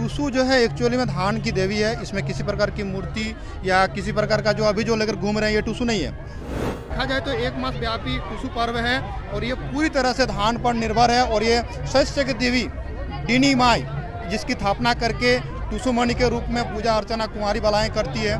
टुसु जो है एक्चुअली में धान की देवी है। इसमें किसी प्रकार की मूर्ति या किसी प्रकार का जो अभी जो लेकर घूम रहे हैं ये टुसु नहीं है। देखा जाए तो एक मास व्यापी टुसु पर्व है और ये पूरी तरह से धान पर निर्भर है। और ये शस्य की देवी डिनी माई जिसकी स्थापना करके टुसु मणि के रूप में पूजा अर्चना कुंवारी बालाएं करती है।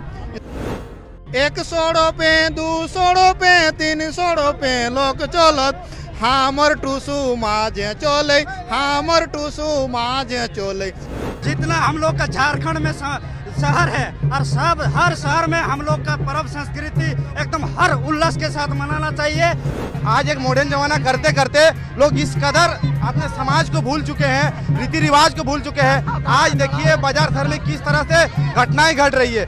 100 रुपये 200 रुपये 300 रुपये लोग चलत हमर टुसु माजे चले हमर टुसु माजे चले। जितना हम लोग का झारखंड में शहर है और सब हर शहर में हम लोग का पर्व संस्कृति एकदम हर उल्लास के साथ मनाना चाहिए। आज एक मॉडर्न जमाना करते करते लोग इस कदर अपने समाज को भूल चुके हैं, रीति रिवाज को भूल चुके हैं। आज देखिए बाजार शहर में किस तरह से घटनाएं घट रही है।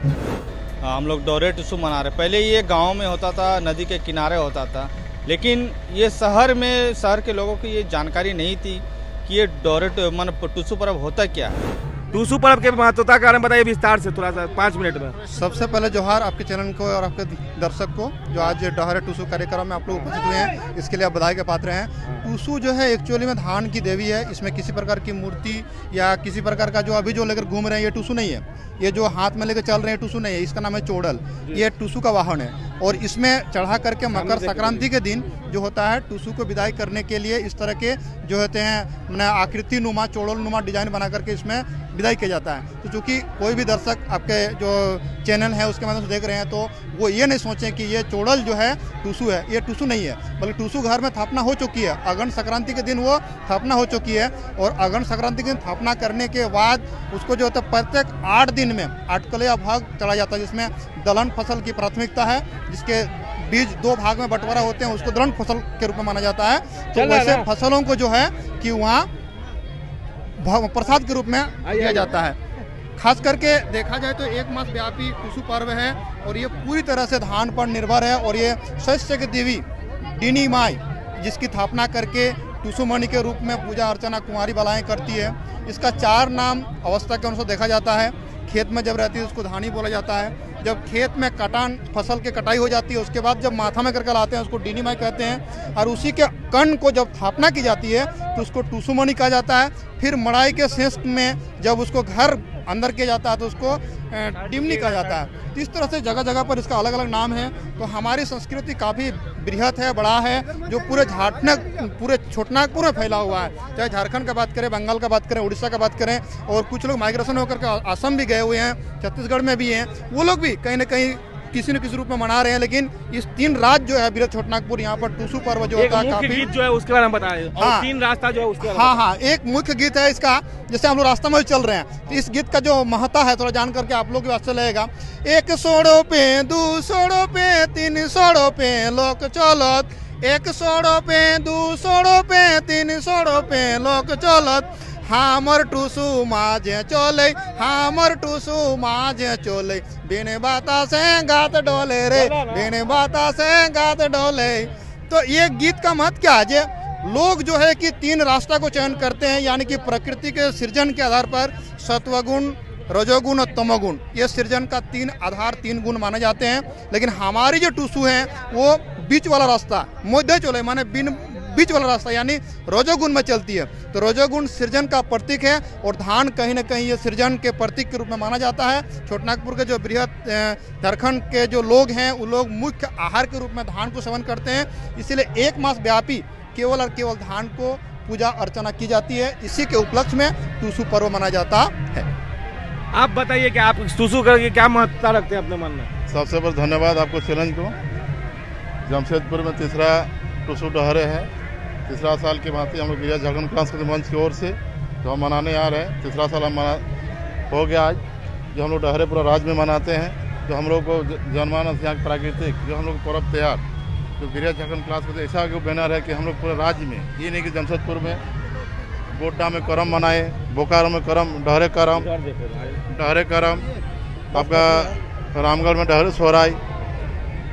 हम लोग डोरे टुसु मना रहे। पहले ये गांव में होता था, नदी के किनारे होता था, लेकिन ये शहर के लोगों की ये जानकारी नहीं थी कि ये डोरे टुसु पर्व होता क्या है। टुसु पर्व के महत्वता के बारे में बताइए विस्तार से थोड़ा सा 5 मिनट में। सबसे पहले जोहार आपके चैनल को और आपके दर्शक को जो आज डोहरे टुसु कार्यक्रम में आप लोग उपस्थित हुए हैं, इसके लिए आप बधाई के पात्र हैं। टुसु जो है एक्चुअली में धान की देवी है। इसमें किसी प्रकार की मूर्ति या किसी प्रकार का जो अभी जो लेकर घूम रहे हैं ये टुसु नहीं है। ये जो हाथ में लेकर चल रहे हैं टुसु नहीं है, इसका नाम है चोड़ल। ये टुसु का वाहन है और इसमें चढ़ा करके मकर संक्रांति के दिन जो होता है टुसु को विदाई करने के लिए इस तरह के जो होते हैं आकृति नुमा चोड़ल नुमा डिजाइन बना करके इसमें विदाई किया जाता है। तो चूँकि कोई भी दर्शक आपके जो चैनल है उसके माध्यम से देख रहे हैं तो वो ये नहीं सोचें कि ये चोड़ल जो है टुसु है। ये टुसु नहीं है, बल्कि टुसु घर में स्थापना हो चुकी है। अगन संक्रांति के दिन वो स्थापना हो चुकी है और अगन संक्रांति के दिन स्थापना करने के बाद उसको जो होता है प्रत्येक 8 दिन में आटकलिया भाग चढ़ा जाता है, जिसमें दलहन फसल की प्राथमिकता है, जिसके बीज 2 भाग में बंटवारा होते हैं, उसको दलहन फसल के रूप में माना जाता है। तो वैसे फसलों को जो है कि वहाँ प्रसाद के रूप में दिया जाता है। खास करके देखा जाए तो एक मास व्यापी टुसु पर्व है और ये पूरी तरह से धान पर निर्भर है। और ये शस्य की देवी डिनी माई जिसकी स्थापना करके टुसु मणि के रूप में पूजा अर्चना कुंवारी बालाएं करती है। इसका 4 नाम अवस्था के अनुसार देखा जाता है। खेत में जब रहती है उसको धानी बोला जाता है। जब खेत में कटान फसल की कटाई हो जाती है उसके बाद जब माथा में करके लाते हैं उसको डिनी माई कहते हैं। और उसी के कण को जब स्थापना की जाती है तो उसको टुसु मणि कहा जाता है। फिर मड़ाई के शेष में जब उसको घर अंदर किया जाता है तो उसको डिमनी कहा जाता है। इस तरह से जगह जगह पर इसका अलग अलग नाम है। तो हमारी संस्कृति काफ़ी बृहत है, बड़ा है, जो पूरे पूरे छोटनागपुर में फैला हुआ है। चाहे झारखंड का बात करें, बंगाल का बात करें, उड़ीसा का बात करें, और कुछ लोग माइग्रेशन होकर के असम भी गए हुए हैं, छत्तीसगढ़ में भी हैं, वो लोग भी कहीं ना कहीं किसी न किसी रूप में मना रहे हैं। लेकिन इस 3 राज्य जो है बृहद छोटनागपुर यहाँ पर टुसु पर्व जो होता है काफी गीत जो है उसके बारे में बताएं। हाँ, 3 रास्ता जो है उसके हाँ, एक मुख्य गीत है इसका। जैसे हम लोग रास्ता में चल रहे हैं तो इस गीत का जो महत्ता है थोड़ा जान करके आप लोग के वास्ते लगेगा। 100 रुपये 200 रुपये 300 रुपये लोग चलत 100 रुपये 200 रुपये 300 रुपये लोग चलत हमर टुसु माजे चले हमर टुसु माजे चले। बिन बाता से गात डोले रे बिन बाता से गात डोले। तो ये गीत का महत्व क्या है? लोग जो है कि 3 रास्ता को चयन करते हैं, यानी कि प्रकृति के सृजन के आधार पर सत्वगुण, रजोगुण और तमोगुण, ये सृजन का 3 गुण माने जाते हैं। लेकिन हमारी जो टुसु है वो बीच वाला रास्ता मध्य चले माने बीच वाला रास्ता यानी रजोगुण में चलती है। तो रजोगुण सृजन का प्रतीक है और धान कहीं ना कहीं ये सृजन के प्रतीक के रूप में माना जाता है। छोटनागपुर के जो बृहद झारखंड के जो लोग हैं वो लोग मुख्य आहार के रूप में धान को सेवन करते हैं। इसीलिए एक मास व्यापी केवल और केवल धान को पूजा अर्चना की जाती है। इसी के उपलक्ष्य में टुसु पर्व मनाया जाता है। आप बताइए कि आप टुसु करके क्या महत्वता रखते हैं अपने मन में? सबसे पहले धन्यवाद आपको चैलेंज को। जमशेदपुर में 3रा टुसु डोहरे है। 3रा साल के भांति हम लोग गिरिया झारखंड सांस्कृतिक मंच की ओर से जो हम मनाने आ रहे हैं। 3रा साल हम हो गया आज, जो हम लोग डोहरे पूरा राज्य में मनाते हैं। जो हम लोग को जनमानस यहाँ प्राकृतिक जो हम लोग पर्व त्यौहार जो गिरिया झारखंड क्लास को ऐसा बैनर है कि हम लोग पूरे राज्य में, ये नहीं कि जमशेदपुर में गोड्डा में करम मनाए, बोकारो में करम डोहरे करम, आपका रामगढ़ में डोहरे सोहराई।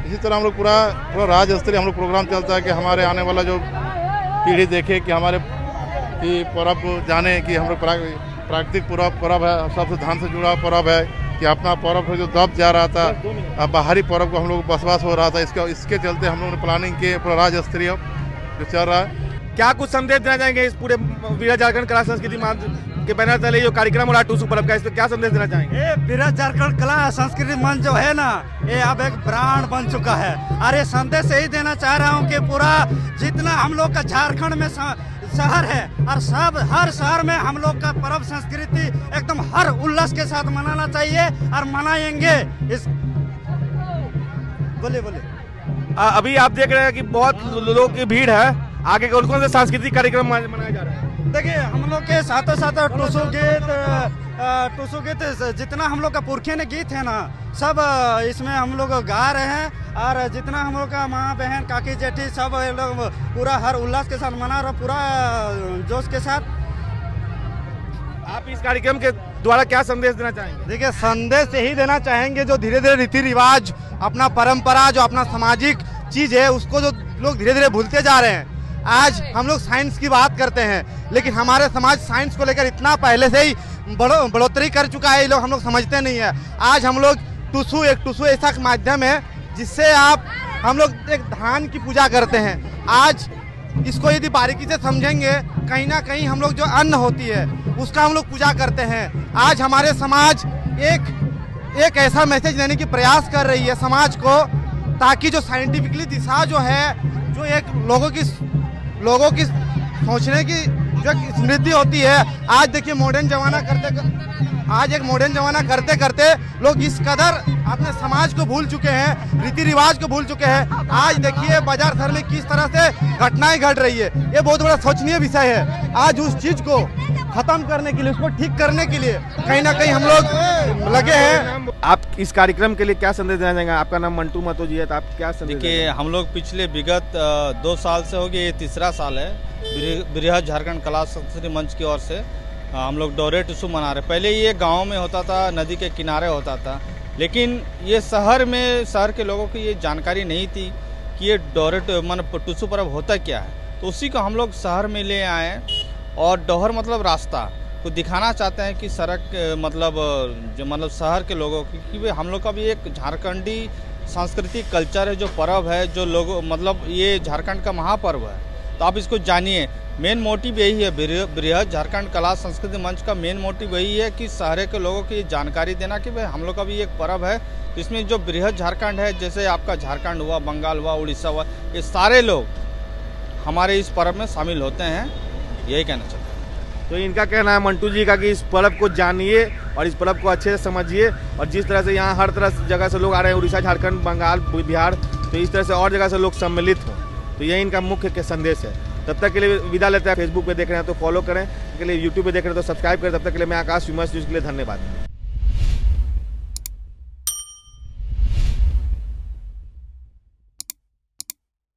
इसी तरह हम लोग पूरा राज्य स्तरीय हम लोग प्रोग्राम चलता है कि हमारे आने वाला जो पीढ़ी देखे कि हमारे कि पर्व को जाने कि हम लोग प्राकृतिक पर्व है, सबसे धान से जुड़ा पर्व है, कि अपना पर्व जो दब जा रहा था, अब बाहरी पर्व को हम लोग बसवास हो रहा था। इसके चलते हम लोगों ने प्लानिंग किए पूरा राज्य स्तरीय जो चल रहा है। क्या कुछ संदेश देना चाहेंगे इस पूरे वीरा झारखंड कला संस्कृति के बैनर तले जो कार्यक्रम हो रहा है टूसू पर्व का, इस पर क्या संदेश देना चाहेंगे? ये बृहद झारखंड कला संस्कृति मंच जो है ना, ये अब एक ब्रांड बन चुका है। और ये संदेश यही देना चाह रहा हूँ कि पूरा जितना हम लोग का झारखंड में शहर है और हर शहर में हम लोग का पर्व संस्कृति एकदम हर उल्लास के साथ मनाना चाहिए और मनाएंगे। इस बोले अभी आप देख रहे हैं कि बहुत लोगों की भीड़ है, आगे कौन कौन से सांस्कृतिक कार्यक्रम मनाए जा रहे हैं? देखिए हम लोग के साथ टूसू गीत जितना हम लोग का पुरखे ने गीत है ना, सब इसमें हम लोग गा रहे हैं। और जितना हम लोग का माँ बहन काकी जेठी सब लोग पूरा हर उल्लास के साथ मना रहे, पूरा जोश के साथ। आप इस कार्यक्रम के द्वारा क्या संदेश देना चाहेंगे? देखिए संदेश यही देना चाहेंगे, जो धीरे धीरे रीति रिवाज, अपना परंपरा, जो अपना सामाजिक चीज है, उसको जो लोग धीरे धीरे भूलते जा रहे हैं। आज हम लोग साइंस की बात करते हैं, लेकिन हमारे समाज साइंस को लेकर इतना पहले से ही बढ़ोतरी कर चुका है, ये लोग हम लोग समझते नहीं है। आज हम लोग टूसू ऐसा माध्यम है जिससे हम लोग एक धान की पूजा करते हैं। आज इसको यदि बारीकी से समझेंगे, कहीं ना कहीं हम लोग जो अन्न होती है उसका हम लोग पूजा करते हैं। आज हमारे समाज एक ऐसा मैसेज देने की प्रयास कर रही है समाज को, ताकि जो साइंटिफिकली दिशा जो है, जो एक लोगों की सोचने की जो स्मृति होती है, आज देखिए मॉडर्न जमाना करते करते लोग इस कदर अपने समाज को भूल चुके हैं, रीति रिवाज को भूल चुके हैं। आज देखिए बाजार शहर में किस तरह से घटनाएं घट रही है, ये बहुत बड़ा सोचनीय विषय है। आज उस चीज को खत्म करने के लिए, उसको ठीक करने के लिए कहीं ना कहीं हम लोग लगे हैं। आप इस कार्यक्रम के लिए क्या संदेश देना चाहेंगे? आपका नाम मंटू महतो जी है, तो आप क्या संदेश? देखिए हम लोग पिछले विगत 2 साल से हो गए, ये तीसरा साल है बृहद झारखंड कला संस्कृति मंच की ओर से हम लोग डोरे टूसू मना रहे। पहले ये गांव में होता था, नदी के किनारे होता था, लेकिन ये शहर के लोगों की ये जानकारी नहीं थी कि ये टूसू पर्व होता क्या है। तो उसी को हम लोग शहर में ले आए और डोहर मतलब रास्ता को दिखाना चाहते हैं कि सड़क मतलब शहर के लोगों की कि हम लोग का भी एक झारखंडी सांस्कृतिक कल्चर है, जो पर्व है, जो लोग मतलब ये झारखंड का महापर्व है। तो आप इसको जानिए। मेन मोटिव यही है, बृहद झारखंड कला संस्कृति मंच का मेन मोटिव यही है कि शहर के लोगों की जानकारी देना कि भाई हम लोग का भी एक पर्व है। तो इसमें जो बृहद झारखंड है, जैसे आपका झारखंड हुआ, बंगाल हुआ, उड़ीसा हुआ, ये सारे लोग हमारे इस पर्व में शामिल होते हैं, यही कहना चाहते हैं। तो इनका कहना है मंटू जी का कि इस पर्व को जानिए और इस पर्व को अच्छे से समझिए, और जिस तरह से यहाँ हर तरह जगह से लोग आ रहे हैं, उड़ीसा, झारखंड, बंगाल, बिहार, तो इस तरह से और जगह से लोग सम्मिलित हों, तो यही इनका मुख्य संदेश है। तब तक के लिए विदा लेते हैं। फेसबुक पे देख रहे हैं तो फॉलो करें, के लिए यूट्यूब पे देख रहे हैं तो सब्सक्राइब करें। तब तक के लिए मैं आकाश विमर्श न्यूज़ के लिए धन्यवाद।